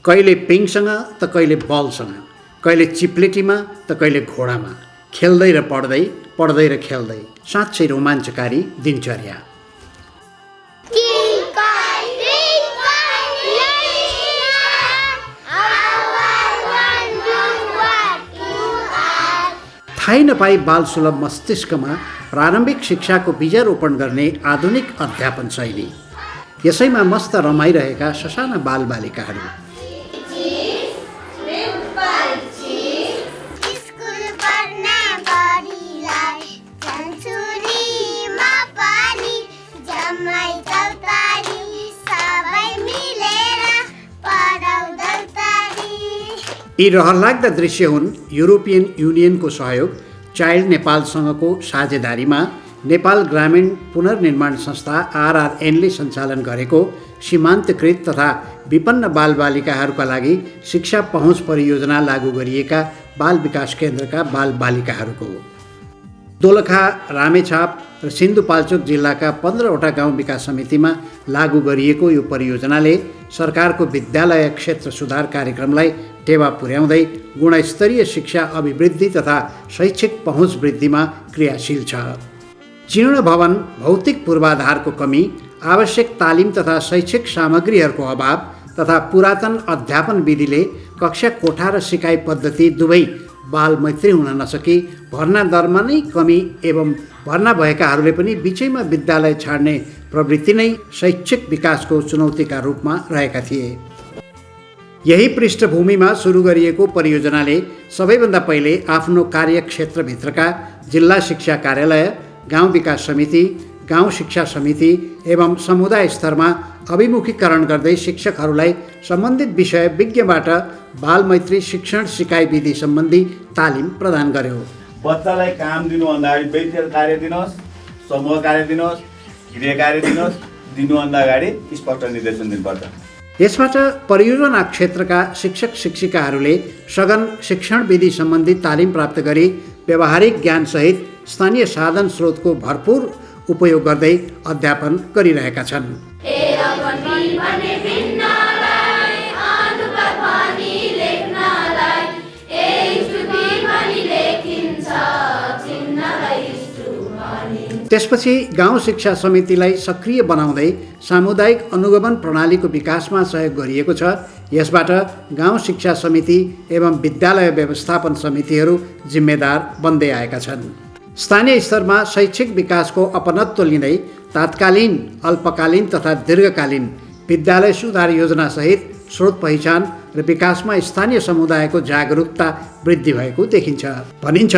कहिले पिङसँग त कहिले बलसँग, कहिले चिप्लेटीमा त कहिले घोडामा, खेल्दै र पढ्दै, पढ्दै र खेल्दै। साँच्चै रोमाञ्चकारी दिनचर्या। थाहै नपाई बाल सुलभ मस्तिष्कमा प्रारम्भिक शिक्षाको बीजारोपण गर्ने आधुनिक अध्यापन शैली। यसैमा मस्त रमाइरहेका ससाना बालबालिकाहरू। यी रहरलाग्दा दृश्य हुन् युरोपियन युनियनको सहयोग, चाइल्ड नेपालसँगको साझेदारीमा नेपाल ग्रामीण पुनर्निर्माण संस्था RRNले सञ्चालन गरेको सीमान्तकृत तथा विपन्न बालबालिकाहरूका लागि शिक्षा पहुँच परियोजना लागू गरिएका बाल विकास केन्द्रका बालबालिकाहरूको। दोलखा, रामेछाप र सिन्धुपाल्चोक जिल्लाका 15वटा गाउँ विकास समितिमा लागू गरिएको यो परियोजनाले सरकारको विद्यालय क्षेत्र सुधार कार्यक्रमलाई टेवा पुर्याउँदै गुणस्तरीय शिक्षा अभिवृद्धि तथा शैक्षिक पहुँच वृद्धिमा क्रियाशील छ। जीर्ण भवन, भौतिक पूर्वाधारको कमी, आवश्यक तालिम तथा शैक्षिक सामग्रीहरूको अभाव तथा पुरातन अध्यापन विधिले कक्षा कोठा र सिकाइ पद्धति दुवै बालमैत्री हुन नसकी भर्ना दरमा नै कमी एवं भर्ना भएकाहरूले पनि बिचैमा विद्यालय छाड्ने प्रवृत्ति नै शैक्षिक विकासको चुनौतीका रूपमा रहेका थिए। यही पृष्ठभूमिमा सुरु गरिएको परियोजनाले सबैभन्दा पहिले आफ्नो कार्यक्षेत्रभित्रका जिल्ला शिक्षा कार्यालय, गाउँ विकास समिति, गाउँ शिक्षा समिति एवं समुदाय स्तरमा अभिमुखीकरण गर्दै शिक्षकहरूलाई सम्बन्धित विषय विज्ञबाट बालमैत्री शिक्षण सिकाइ विधि सम्बन्धी तालिम प्रदान गर्यो। बच्चालाई काम दिनुभन्दा अगाडि व्यक्तिगत कार्य दिनुहोस्, समूह कार्य दिनुहोस्, गृह कार्य दिनुहोस्, दिनुभन्दा अगाडि स्पष्ट निर्देशन दिनुपर्छ। यसबाट परियोजना क्षेत्रका शिक्षक शिक्षिकाहरूले सघन शिक्षण विधि सम्बन्धी तालिम प्राप्त गरी व्यावहारिक ज्ञानसहित स्थानीय साधन स्रोतको भरपूर उपयोग गर्दै अध्यापन गरिरहेका छन्। त्यसपछि गाउँ शिक्षा समितिलाई सक्रिय बनाउँदै सामुदायिक अनुगमन प्रणालीको विकासमा सहयोग गरिएको छ। यसबाट गाउँ शिक्षा समिति एवं विद्यालय व्यवस्थापन समितिहरू जिम्मेदार बन्दै आएका छन्। स्थानीय स्तरमा शैक्षिक विकासको अपनत्व लिँदै तात्कालीन, अल्पकालीन तथा दीर्घकालीन विद्यालय सुधार योजनासहित स्रोत पहिचान र विकासमा स्थानीय समुदायको जागरुकता वृद्धि भएको देखिन्छ। भनिन्छ,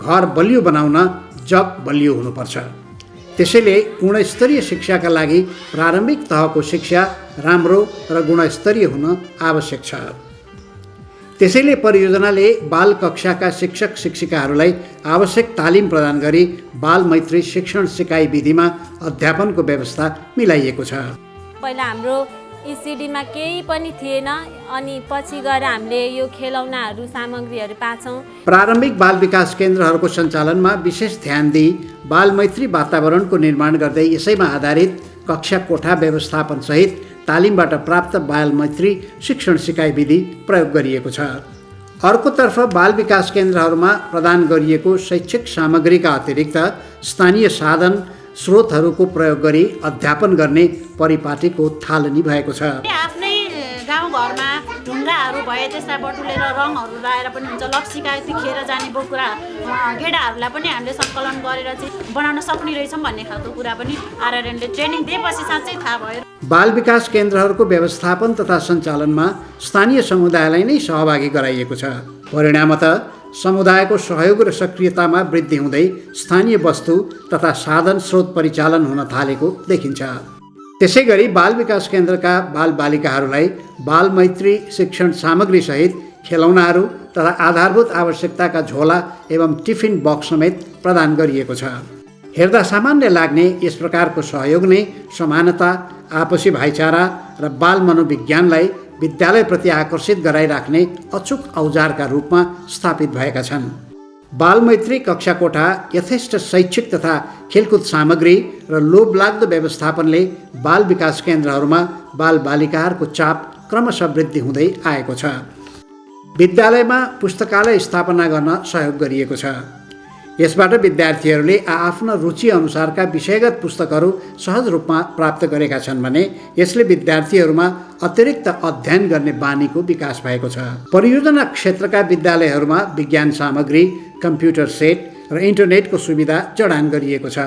घर बलियो बनाउन जग बलियो हुनुपर्छ। त्यसैले गुणस्तरीय शिक्षाका लागि प्रारम्भिक तहको शिक्षा राम्रो र गुणस्तरीय हुन आवश्यक छ। त्यसैले परियोजनाले बाल कक्षाका शिक्षक शिक्षिकाहरूलाई आवश्यक तालिम प्रदान गरी बालमैत्री शिक्षण सिकाइ विधिमा अध्यापनको व्यवस्था मिलाइएको छ। पहिला हाम्रो ECDमा केही पनि थिएन, अनि पछि गएर हामीले यो खेलौनाहरू सामग्रीहरू पाछौँ। प्रारम्भिक बाल विकास केन्द्रहरूको सञ्चालनमा विशेष ध्यान दिई बालमैत्री वातावरणको निर्माण गर्दै यसैमा आधारित कक्षा कोठा व्यवस्थापन सहित तालिमबाट प्राप्त बालमैत्री शिक्षण सिकाइ विधि प्रयोग गरिएको छ। अर्कोतर्फ बाल विकास केन्द्रहरूमा प्रदान गरिएको शैक्षिक सामग्रीका अतिरिक्त स्थानीय साधन स्रोतहरूको प्रयोग गरी अध्यापन गर्ने परिपाटीको थालनी भएको छ। आफ्नै गाउँघरमा ढुङ्गाहरू भए त्यसलाई बटुलेर रङहरू लगाएर पनि हुन्छ, लक्सीका खेर जाने बोकुरा गेडाहरूलाई पनि हामीले सङ्कलन गरेर चाहिँ बनाउन सक्ने रहेछौँ भन्ने खालको कुरा पनि RRNले ट्रेनिङ दिएपछि साँच्चै थाहा भयो। बाल विकास केन्द्रहरूको व्यवस्थापन तथा सञ्चालनमा स्थानीय समुदायलाई नै सहभागी गराइएको छ। परिणामतः समुदायको सहयोग र सक्रियतामा वृद्धि हुँदै स्थानीय वस्तु तथा साधन स्रोत परिचालन हुन थालेको देखिन्छ। त्यसै गरी बाल विकास केन्द्रका बालबालिकाहरूलाई बालमैत्री शिक्षण सामग्री सहित खेलौनाहरू तथा आधारभूत आवश्यकताका झोला एवं टिफिन बक्स समेत प्रदान गरिएको छ। हेर्दा सामान्य लाग्ने यस प्रकारको सहयोग नै समानता, आपसी भाइचारा र बाल मनोविज्ञानलाई विद्यालयप्रति आकर्षित गराइराख्ने अचूक औजारका रूपमा स्थापित भएका छन्। बालमैत्री कक्षा कोठा, यथेष्ट शैक्षिक तथा खेलकुद सामग्री र लोभलाग्दो व्यवस्थापनले बाल विकास केन्द्रहरूमा बालबालिकाहरूको चाप क्रमशः वृद्धि हुँदै आएको छ। विद्यालयमा पुस्तकालय स्थापना गर्न सहयोग गरिएको छ। यसबाट विद्यार्थीहरूले आफ्ना रुचि अनुसारका विषयगत पुस्तकहरू सहज रूपमा प्राप्त गरेका छन् भने यसले विद्यार्थीहरूमा अतिरिक्त अध्ययन गर्ने बानीको विकास भएको छ। परियोजना क्षेत्रका विद्यालयहरूमा विज्ञान सामग्री, कम्प्युटर सेट र इन्टरनेटको सुविधा जडान गरिएको छ।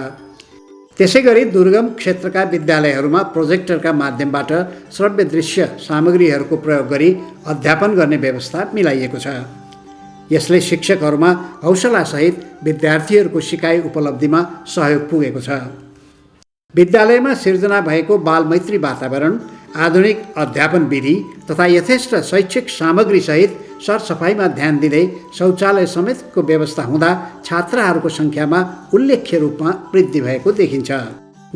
त्यसै गरी दुर्गम क्षेत्रका विद्यालयहरूमा प्रोजेक्टरका माध्यमबाट श्रव्य दृश्य सामग्रीहरूको प्रयोग गरी अध्यापन गर्ने व्यवस्था मिलाइएको छ। यसले शिक्षकहरूमा हौसलासहित विद्यार्थीहरूको सिकाइ उपलब्धिमा सहयोग पुगेको छ। विद्यालयमा सिर्जना भएको बालमैत्री वातावरण, आधुनिक अध्यापन विधि तथा यथेष्ट शैक्षिक सामग्रीसहित सरसफाइमा ध्यान दिँदै शौचालय समेतको व्यवस्था हुँदा छात्राहरूको सङ्ख्यामा उल्लेख्य रूपमा वृद्धि भएको देखिन्छ।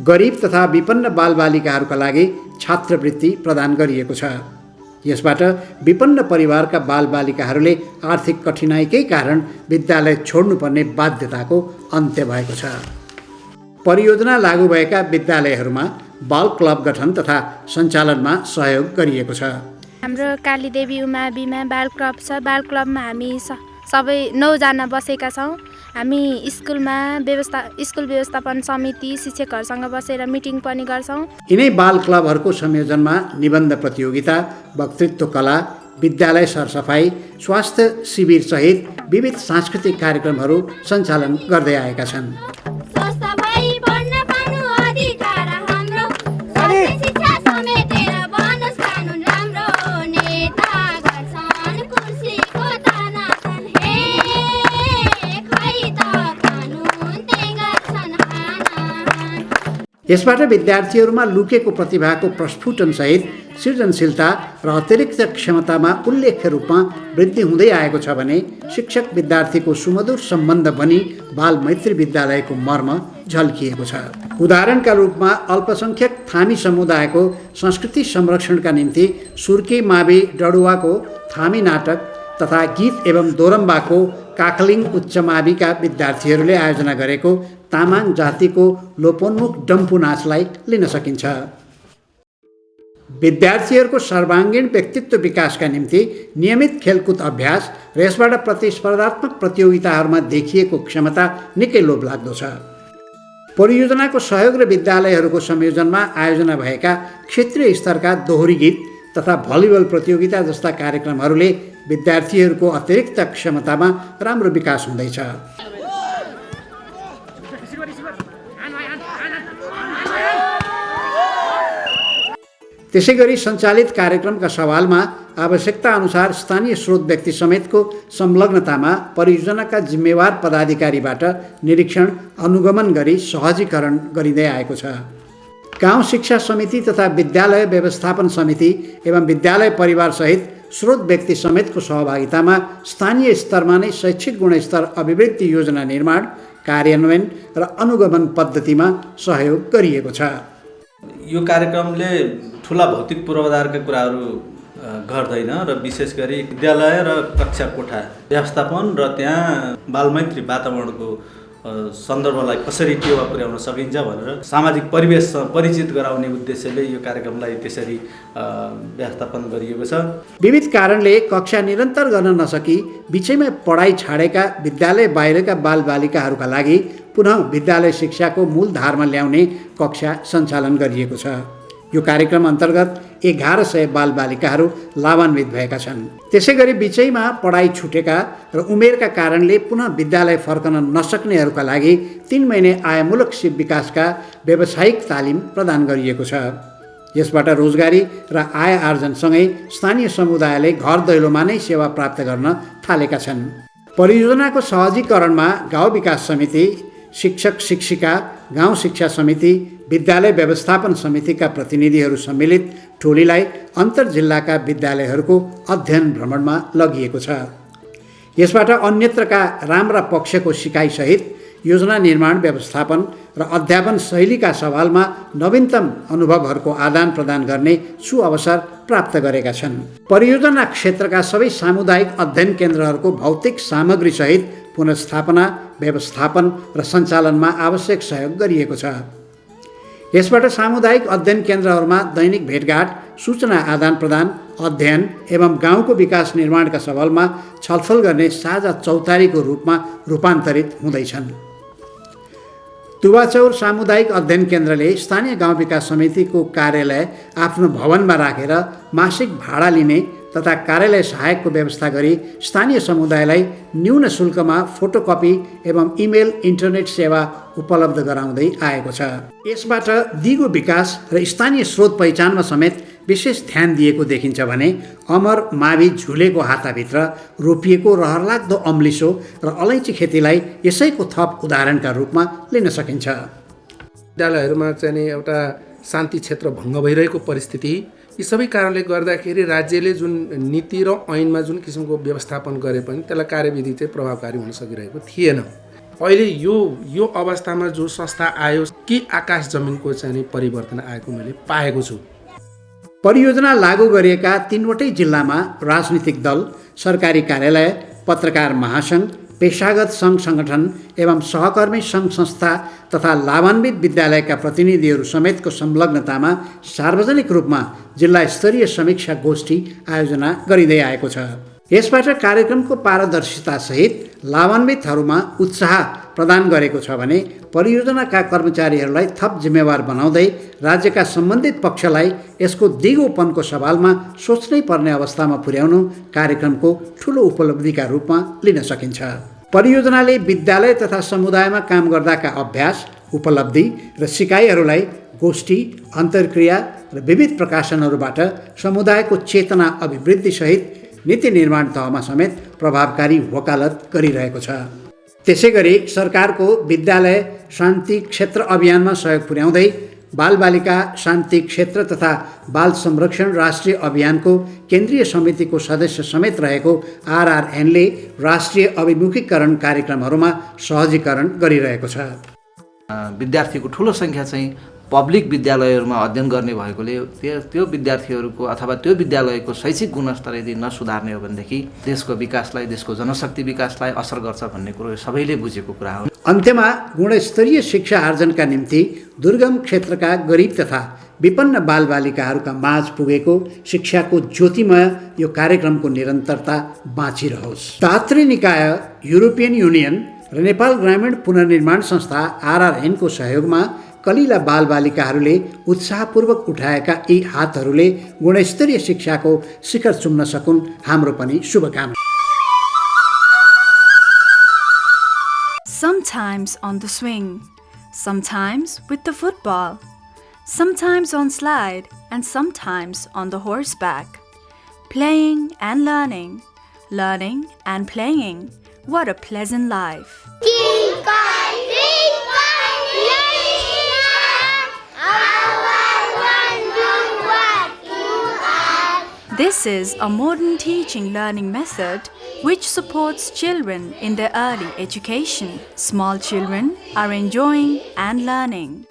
गरिब तथा विपन्न बालबालिकाहरूका लागि छात्रवृत्ति प्रदान गरिएको छ। यसबाट विपन्न परिवारका बालबालिकाहरूले आर्थिक कठिनाइकै कारण विद्यालय छोड्नुपर्ने बाध्यताको अन्त्य भएको छ। परियोजना लागू भएका विद्यालयहरूमा बाल क्लब गठन तथा सञ्चालनमा सहयोग गरिएको छ। हाम्रो कालीदेवी उमा बिमा बाल क्लब छ। बाल क्लबमा हामी सबै 9 जना बसेका छौँ। हामी स्कुल व्यवस्थापन समिति शिक्षकहरूसँग बसेर मिटिङ पनि गर्छौँ। यिनै बाल क्लबहरूको संयोजनमा निबन्ध प्रतियोगिता, वक्तृत्व कला, विद्यालय सरसफाइ, स्वास्थ्य शिविर सहित विविध सांस्कृतिक कार्यक्रमहरू सञ्चालन गर्दै आएका छन्। यसबाट विद्यार्थीहरूमा लुकेको प्रतिभाको प्रस्फुटनसहित सृजनशीलता र अतिरिक्त क्षमतामा उल्लेख्य रूपमा वृद्धि हुँदै आएको छ भने शिक्षक विद्यार्थीको सुमधुर सम्बन्ध बनी बालमैत्री विद्यालयको मर्म झल्किएको छ। उदाहरणका रूपमा अल्पसङ्ख्यक थामी समुदायको संस्कृति संरक्षणका निम्ति सुर्के मावि डडुवाको थामी नाटक तथा गीत एवं दोरम्बाको काकलिङ उच्च माविका विद्यार्थीहरूले आयोजना गरेको तामाङ जातिको लोपोन्मुख डम्फु नाचलाई लिन सकिन्छ। विद्यार्थीहरूको सर्वाङ्गीण व्यक्तित्व विकासका निम्ति नियमित खेलकुद अभ्यास र यसबाट प्रतिस्पर्धात्मक प्रतियोगिताहरूमा देखिएको क्षमता निकै लोभलाग्दो छ। परियोजनाको सहयोग र विद्यालयहरूको संयोजनमा आयोजना भएका क्षेत्रीय स्तरका दोहोरी गीत तथा भलिबल प्रतियोगिता जस्ता कार्यक्रमहरूले विद्यार्थीहरूको अतिरिक्त क्षमतामा राम्रो विकास हुँदैछ। त्यसै गरी सञ्चालित कार्यक्रमका सवालमा आवश्यकता अनुसार स्थानीय स्रोत व्यक्ति समेतको संलग्नतामा परियोजनाका जिम्मेवार पदाधिकारीबाट निरीक्षण अनुगमन गरी सहजीकरण गरिँदै आएको छ। गाउँ शिक्षा समिति तथा विद्यालय व्यवस्थापन समिति एवं विद्यालय परिवार सहित स्रोत व्यक्ति समेतको सहभागितामा स्थानीय स्तरमा नै शैक्षिक गुणस्तर अभिवृद्धि योजना निर्माण, कार्यान्वयन र अनुगमन पद्धतिमा सहयोग गरिएको छ। यो कार्यक्रमले ठुला भौतिक पूर्वाधारका कुराहरू गर्दैन र विशेष गरी विद्यालय र कक्षा कोठा व्यवस्थापन र त्यहाँ बालमैत्री वातावरणको सन्दर्भलाई कसरी टेवा पुर्याउन सकिन्छ भनेर सामाजिक परिवेशसँग परिचित गराउने उद्देश्यले यो कार्यक्रमलाई त्यसरी व्यवस्थापन गरिएको छ। विविध कारणले कक्षा निरन्तर गर्न नसकी बिचैमा पढाइ छाडेका विद्यालय बाहिरका बालबालिकाहरूका लागि पुनः विद्यालय शिक्षाको मूल धारमा ल्याउने कक्षा सञ्चालन गरिएको छ। यो कार्यक्रम अन्तर्गत 1100 बालबालिकाहरू लाभान्वित भएका छन्। त्यसै गरी बिचैमा पढाइ छुटेका र उमेरका कारणले पुनः विद्यालय फर्कन नसक्नेहरूका लागि 3 महिने आयमूलक सिप विकासका व्यावसायिक तालिम प्रदान गरिएको छ। यसबाट रोजगारी र आय आर्जनसँगै स्थानीय समुदायले घर दैलोमा नै सेवा प्राप्त गर्न थालेका छन्। परियोजनाको सहजीकरणमा गाउँ विकास समिति, शिक्षक शिक्षिका, गाउँ शिक्षा समिति, विद्यालय व्यवस्थापन समितिका प्रतिनिधिहरू सम्मिलित टोलीलाई अन्तर जिल्लाका विद्यालयहरूको अध्ययन भ्रमणमा लगिएको छ। यसबाट अन्यत्रका राम्रा पक्षको सिकाइसहित योजना निर्माण, व्यवस्थापन र अध्यापन शैलीका सवालमा नवीनतम अनुभवहरूको आदान प्रदान गर्ने सुअवसर प्राप्त गरेका छन्। परियोजना क्षेत्रका सबै सामुदायिक अध्ययन केन्द्रहरूको भौतिक सामग्रीसहित पुनर्स्थापना, व्यवस्थापन र सञ्चालनमा आवश्यक सहयोग गरिएको छ। यसबाट सामुदायिक अध्ययन केन्द्रहरूमा दैनिक भेटघाट, सूचना आदान प्रदान, अध्ययन एवं गाउँको विकास निर्माणका सवालमा छलफल गर्ने साझा चौतारीको रूपमा रूपान्तरित हुँदैछन्। तुवाचौर सामुदायिक अध्ययन केन्द्रले स्थानीय गाउँ विकास समितिको कार्यालय आफ्नो भवनमा राखेर मासिक भाडा लिने तथा कार्यालय सहायकको व्यवस्था गरी स्थानीय समुदायलाई न्यून शुल्कमा फोटोकपी एवं इमेल इन्टरनेट सेवा उपलब्ध गराउँदै आएको छ। यसबाट दिगो विकास र स्थानीय स्रोत पहिचानमा समेत विशेष ध्यान दिएको देखिन्छ भने अमर मावि झुलेको हाताभित्र रोपिएको रहरलाग्दो अम्लिसो र अलैँची खेतीलाई यसैको थप उदाहरणका रूपमा लिन सकिन्छ। विद्यालयहरूमा चाहिँ एउटा शान्ति क्षेत्र भङ्ग भइरहेको परिस्थिति, यी सबै कारणले गर्दाखेरि राज्यले जुन नीति र ऐनमा जुन किसिमको व्यवस्थापन गरे पनि त्यसलाई कार्यविधि चाहिँ प्रभावकारी हुन सकिरहेको थिएन। अहिले यो अवस्थामा जो संस्था आयो के आकाश जमिनको चाहिँ परिवर्तन आएको मैले पाएको छु। परियोजना लागू गरिएका 3वटै जिल्लामा राजनीतिक दल, सरकारी कार्यालय, पत्रकार महासङ्घ, पेशागत सङ्घ सङ्गठन एवं सहकर्मी सङ्घ संस्था तथा लाभान्वित विद्यालयका प्रतिनिधिहरू समेतको संलग्नतामा सार्वजनिक रूपमा जिल्ला स्तरीय समीक्षा गोष्ठी आयोजना गरिँदै आएको छ। यसबाट कार्यक्रमको पारदर्शितासहित लाभान्वितहरूमा उत्साह प्रदान गरेको छ भने परियोजनाका कर्मचारीहरूलाई थप जिम्मेवार बनाउँदै राज्यका सम्बन्धित पक्षलाई यसको दिगोपनको सवालमा सोच्नै पर्ने अवस्थामा पुर्याउनु कार्यक्रमको ठूलो उपलब्धिका रूपमा लिन सकिन्छ। परियोजनाले विद्यालय तथा समुदायमा काम गर्दाका अभ्यास, उपलब्धि र सिकाइहरूलाई गोष्ठी, अन्तर्क्रिया र विविध प्रकाशनहरूबाट समुदायको चेतना अभिवृद्धिसहित नीति निर्माण तहमा समेत प्रभावकारी वकालत गरिरहेको छ। त्यसै गरी सरकारको विद्यालय शान्ति क्षेत्र अभियानमा सहयोग पुर्याउँदै बालबालिका शान्ति क्षेत्र तथा बाल संरक्षण राष्ट्रिय अभियानको केन्द्रीय समितिको सदस्य समेत रहेको आरआरएनले राष्ट्रिय अभिमुखीकरण कार्यक्रमहरूमा सहजीकरण गरिरहेको छ। विद्यार्थीको ठुलो सङ्ख्या चाहिँ पब्लिक विद्यालयहरूमा अध्ययन गर्ने भएकोले त्यो विद्यार्थीहरूको अथवा त्यो विद्यालयको शैक्षिक गुणस्तर यदि नसुधार्ने हो भनेदेखि देशको विकासलाई, देशको जनशक्ति विकासलाई असर गर्छ भन्ने कुरो सबैले बुझेको कुरा हो। अन्त्यमा गुणस्तरीय शिक्षा आर्जनका निम्ति दुर्गम क्षेत्रका गरिब तथा विपन्न बालबालिकाहरूका माझ पुगेको शिक्षाको ज्योतिमय यो कार्यक्रमको निरन्तरता बाँचिरहोस्। दात्री निकाय, युरोपियन युनियन र नेपाल ग्रामीण पुनर्निर्माण संस्था आरआरएनको सहयोगमा कलिला बालबालिकाहरूले उत्साहपूर्वक उठाएका यी हातहरूले गुणस्तरीय शिक्षाको शिखर चुम्न सकुन्, हाम्रो पनि शुभकामना। Sometimes on the swing, sometimes with the football, sometimes on slide and sometimes on the horseback. Playing and learning, learning and playing. What a pleasant life. This is a modern teaching learning method which supports children in their early education. Small children are enjoying and learning.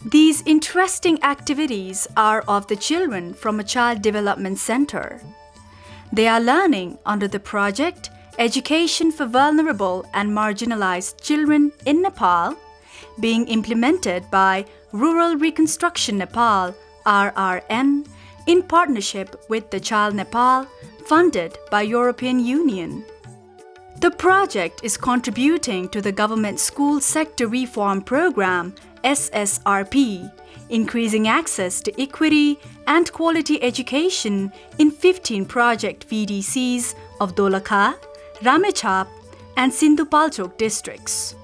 These interesting activities are of the children from a child development center. They are learning under the project Education for Vulnerable and Marginalized Children in Nepal, being implemented by Rural Reconstruction Nepal (RRN) in partnership with the Child Nepal, funded by European Union. The project is contributing to the government school sector reform program SSRP, increasing access to equity and quality education in 15 project VDCs of Dolakha, Ramechhap, and Sindhupalchok districts.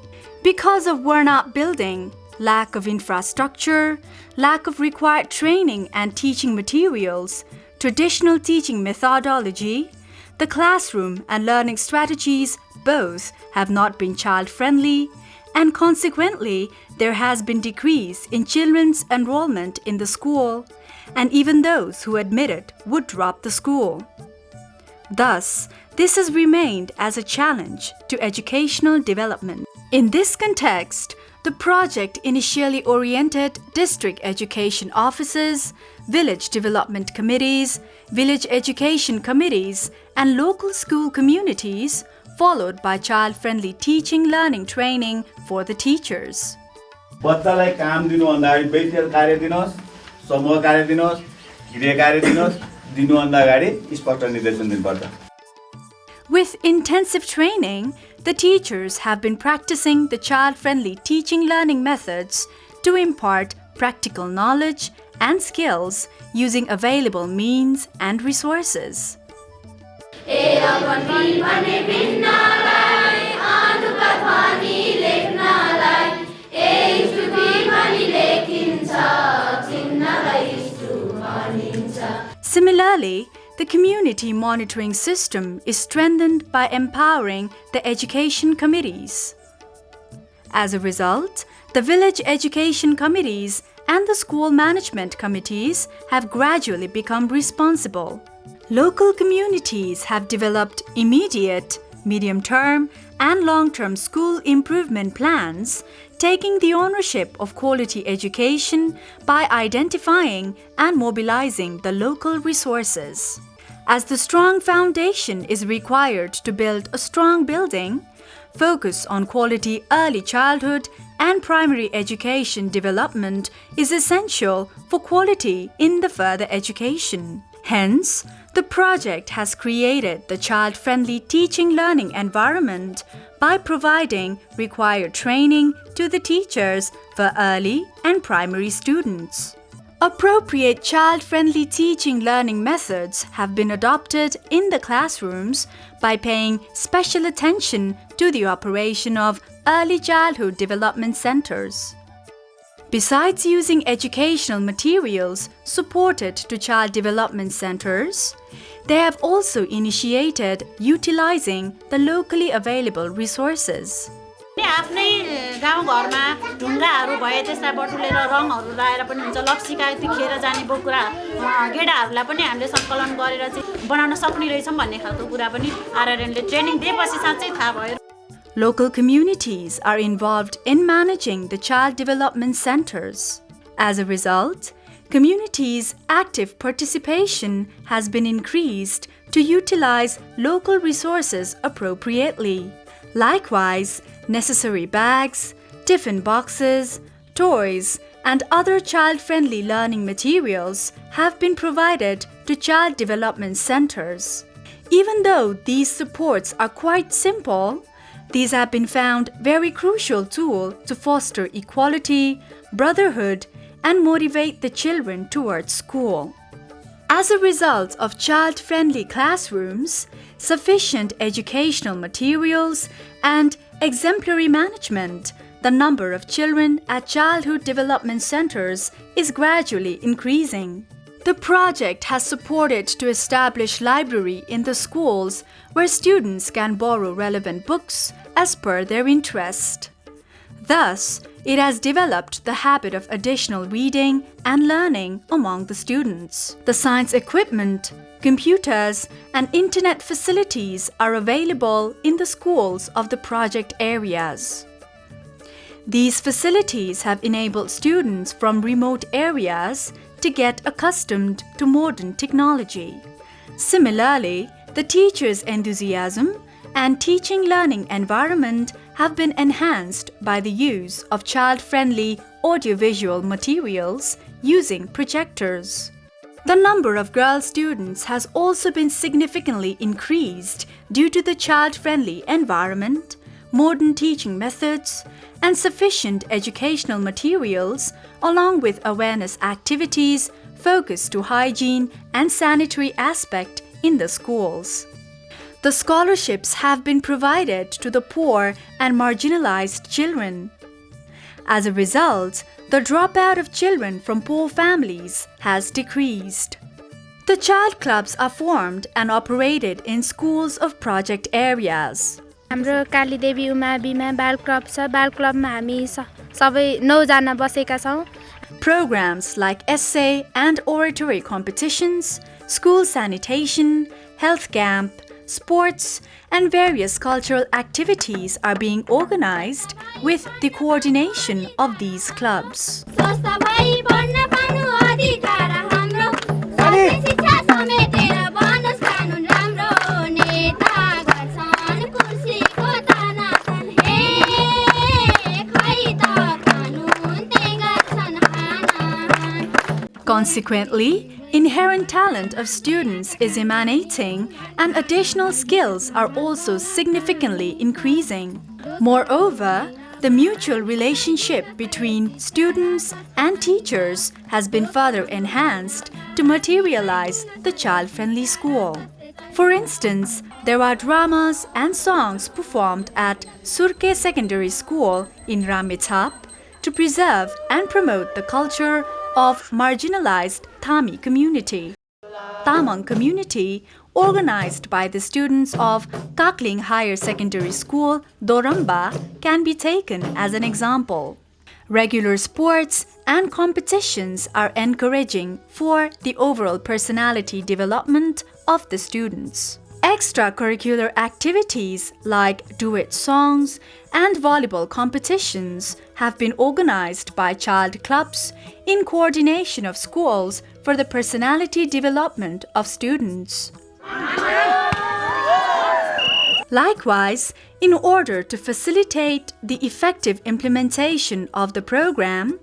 Because of worn-out building, lack of infrastructure, lack of required training and teaching materials, traditional teaching methodology, the classroom and learning strategies both have not been child-friendly, and consequently, there has been decrease in children's enrollment in the school, and even those who admitted would drop the school. Thus, this has remained as a challenge to educational development. In this context, The project initially oriented district education offices, village development committees, village education committees, and local school communities, followed by child-friendly teaching learning training for the teachers. बच्चालाई काम दिनुभन्दा अगाडि व्यक्तिगत कार्य दिनुहोस्, समूह कार्य दिनुहोस्, गृह कार्य दिनुहोस्, दिनुभन्दा अगाडि स्पष्ट निर्देशन दिनुपर्छ। With intensive training, the teachers have been practicing the child-friendly teaching learning methods to impart practical knowledge and skills using available means and resources. Similarly, the community monitoring system is strengthened by empowering the education committees. As a result, the village education committees and the school management committees have gradually become responsible. Local communities have developed immediate, medium-term, and long-term school improvement plans, taking the ownership of quality education by identifying and mobilizing the local resources. As the strong foundation is required to build a strong building, focus on quality early childhood and primary education development is essential for quality in the further education. Hence, the project has created the child-friendly teaching learning environment by providing required training to the teachers for early and primary students. Appropriate child-friendly teaching learning methods have been adopted in the classrooms by paying special attention to the operation of early childhood development centers. Besides using educational materials supported to child development centers, they have also initiated utilizing the locally available resources. आफ्नै गाउँघरमा ढुङ्गाहरू भए त्यसलाई बटुलेर रङहरू लगाएर पनि हुन्छ लप्सीका खेर जाने बोकुरा गेडाहरूलाई पनि हामीले संकलन गरेर चाहिँ बनाउन सक्ने रहेछौं भन्ने खालको कुरा पनि आरआरएनले ट्रेनिङ दिएपछि साँच्चै थाहा भयो। Local communities are involved in managing the child development centers. As a result, communities' active participation has been increased to utilize local resources appropriately. Likewise, necessary bags, tiffin boxes, toys, and other child-friendly learning materials have been provided to child development centers. Even though these supports are quite simple, these have been found very crucial tool to foster equality, brotherhood, and motivate the children towards school. As a result of child-friendly classrooms, sufficient educational materials, and exemplary management, the number of children at childhood development centers is gradually increasing. The project has supported to establish library in the schools where students can borrow relevant books as per their interest. Thus, it has developed the habit of additional reading and learning among the students. The science equipment, computers, and internet facilities are available in the schools of the project areas. These facilities have enabled students from remote areas to get accustomed to modern technology. Similarly, the teachers' enthusiasm and teaching learning environment have been enhanced by the use of child-friendly audiovisual materials using projectors. The number of girl students has also been significantly increased due to the child-friendly environment, modern teaching methods, and sufficient educational materials, along with awareness activities focused to hygiene and sanitary aspect in the schools. The scholarships have been provided to the poor and marginalized children. As a result, the dropout of children from poor families has decreased. The child clubs are formed and operated in schools of project areas. हाम्रो कालीदेवी उमा बिमा बाल club छ। बाल क्लबमा हामी सबै 9 जना बसेका छौं। Programs like essay and oratory competitions, school sanitation, health camp, sports, and various cultural activities are being organized with the coordination of these clubs. Consequently, inherent talent of students is emanating and additional skills are also significantly increasing. Moreover, the mutual relationship between students and teachers has been further enhanced to materialize the child-friendly school. For instance, there are dramas and songs performed at Surke Secondary School in Ramechhap to preserve and promote the culture of marginalized Thami community. Tamang community, organized by the students of Kakling Higher Secondary School, Doramba, can be taken as an example. Regular sports and competitions are encouraging for the overall personality development of the students. Extracurricular activities like duet songs and volleyball competitions have been organized by child clubs in coordination of schools for the personality development of students. Likewise, in order to facilitate the effective implementation of the program,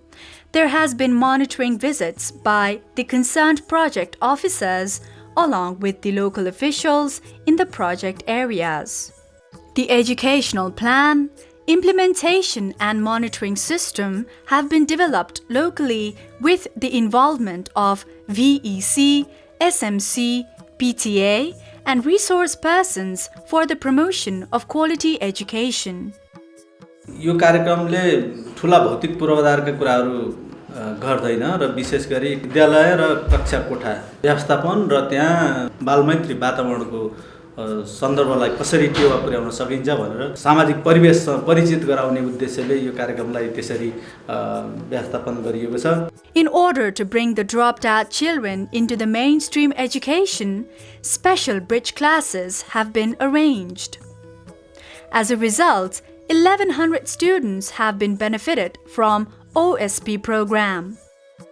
there has been monitoring visits by the concerned project officers along with the local officials in the project areas. The educational plan, implementation and monitoring system have been developed locally with the involvement of VEC, SMC, PTA and resource persons for the promotion of quality education. यो कार्यक्रमले ठुला भौतिक पूर्वाधारका कुराहरू गर्दैन र विशेष गरी विद्यालय र कक्षा कोठा व्यवस्थापन र त्यहाँ बालमैत्री वातावरणको सन्दर्भलाई कसरी टेवा पुर्याउन सकिन्छ भनेर सामाजिक परिवेशसँग परिचित गराउने उद्देश्यले यो कार्यक्रमलाई त्यसरी व्यवस्थापन गरिएको छ. In order to bring the dropped out children into the mainstream education, special bridge classes have been arranged. As a result, 1,100 students have been benefited from OSP program.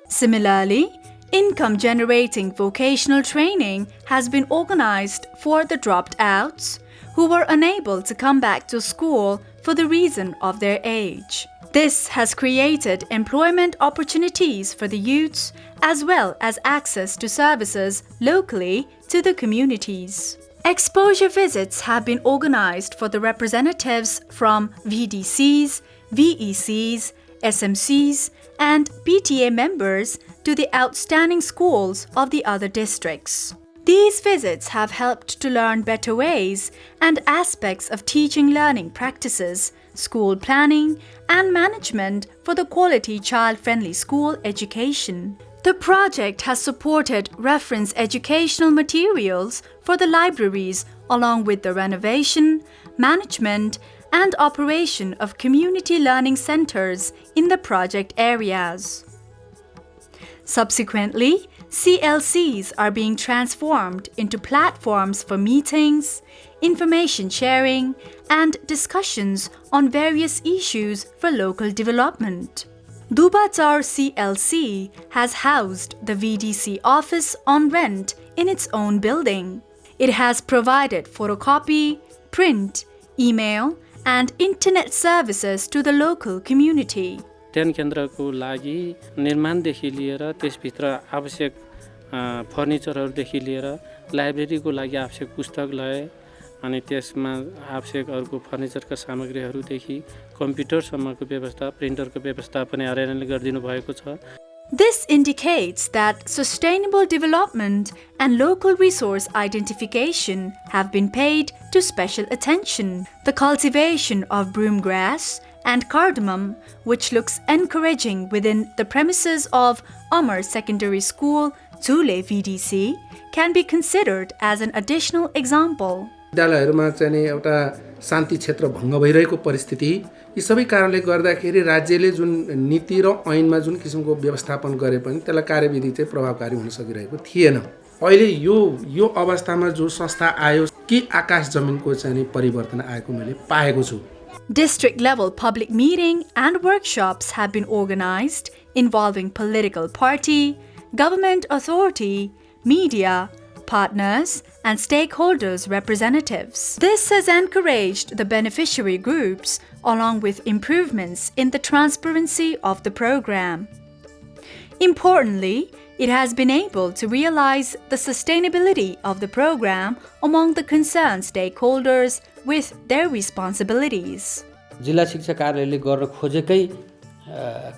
Similarly, income-generating vocational training has been organized for the dropped outs who were unable to come back to school for the reason of their age. This has created employment opportunities for the youths as well as access to services locally to the communities. Exposure visits have been organized for the representatives from VDCs, VECs, SMCs, and PTA members to the outstanding schools of the other districts. These visits have helped to learn better ways and aspects of teaching learning practices, school planning, and management for the quality child-friendly school education. The project has supported reference educational materials for the libraries along with the renovation, management, and operation of community learning centers in the project areas. Subsequently, CLCs are being transformed into platforms for meetings, information sharing, and discussions on various issues for local development. Dubachar CLC has housed the VDC office on rent in its own building. It has provided photocopy, print, email, and internet services to the local community. ध्यान केन्द्रको लागि निर्माणदेखि लिएर त्यसभित्र आवश्यक फर्निचरहरूदेखि लिएर लाइब्रेरीको लागि आवश्यक पुस्तकालय अनि त्यसमा आवश्यक अरूको फर्निचरका सामग्रीहरूदेखि कम्प्युटरसम्मको व्यवस्था प्रिन्टरको व्यवस्था पनि आर्यनले गरिदिनु भएको छ. This indicates that sustainable development and local resource identification have been paid to special attention. The cultivation of broom grass and cardamom, which looks encouraging within the premises of Amar Secondary School, Chule VDC, can be considered as an additional example. विद्यालयहरूमा चाहिँ एउटा शान्ति क्षेत्र भङ्ग भइरहेको परिस्थिति यी सबै कारणले गर्दाखेरि राज्यले जुन नीति र ऐनमा जुन किसिमको व्यवस्थापन गरे पनि त्यसलाई कार्यविधि चाहिँ प्रभावकारी हुन सकिरहेको थिएन. अहिले यो अवस्थामा जो संस्था आयो के आकाश जमिनको चाहिँ परिवर्तन आएको मैले पाएको छु. District-level public meeting and workshops have been organized involving political party, government authority, media, partners, and stakeholders' representatives. This has encouraged the beneficiary groups along with improvements in the transparency of the program. Importantly, it has been able to realize the sustainability of the program among the concerned stakeholders with their responsibilities. जिल्ला शिक्षा कार्यालयले गर्न खोजेकै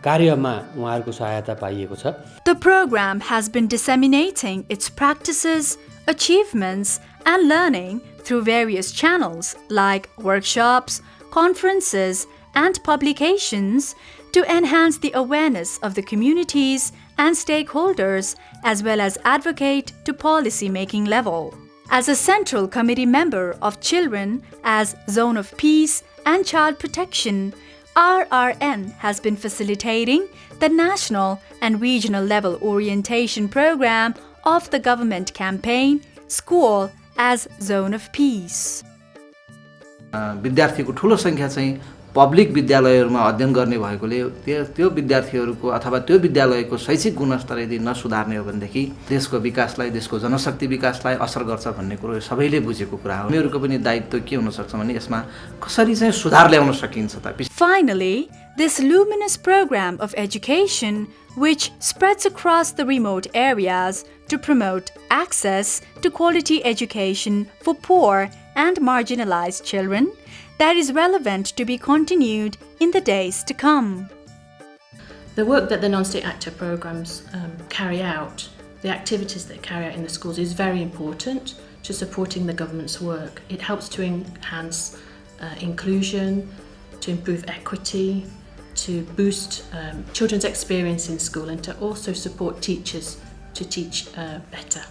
कार्यमा उहाँहरूको सहायता पाइएको छ. The program has been disseminating its practices, achievements, and learning through various channels like workshops, conferences, and publications to enhance the awareness of the communities and stakeholders as well as advocate to policy-making level. As a central committee member of Children as Zone of Peace and Child Protection, RRN has been facilitating the national and regional level orientation program of the government campaign School as Zone of Peace. विद्यार्थीको ठुलो सङ्ख्या चाहिँ public विद्यालयहरूमा अध्ययन गर्ने भएकोले त्यो विद्यार्थीहरूको अथवा त्यो विद्यालयको शैक्षिक गुणस्तर यदि नसुधार्ने हो भनेदेखि देशको विकासलाई देशको जनशक्ति विकासलाई असर गर्छ भन्ने कुरो सबैले बुझेको कुरा हो. उनीहरूको पनि दायित्व के हुन सक्छ भने यसमा कसरी चाहिँ सुधार ल्याउन सकिन्छ त. Finally, this luminous program of education which spreads across the remote areas to promote access to quality education for poor and marginalized children that is relevant to be continued in the days to come. The work that the non-state actor programs carry out, the activities that carry out in the schools is very important to supporting the government's work. It helps to enhance inclusion, to improve equity, to boost children's experience in school and to also support teachers to teach better.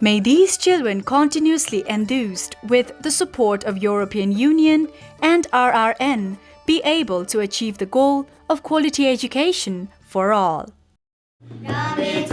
May these children continuously enthused with the support of European Union and RRN be able to achieve the goal of quality education for all. Name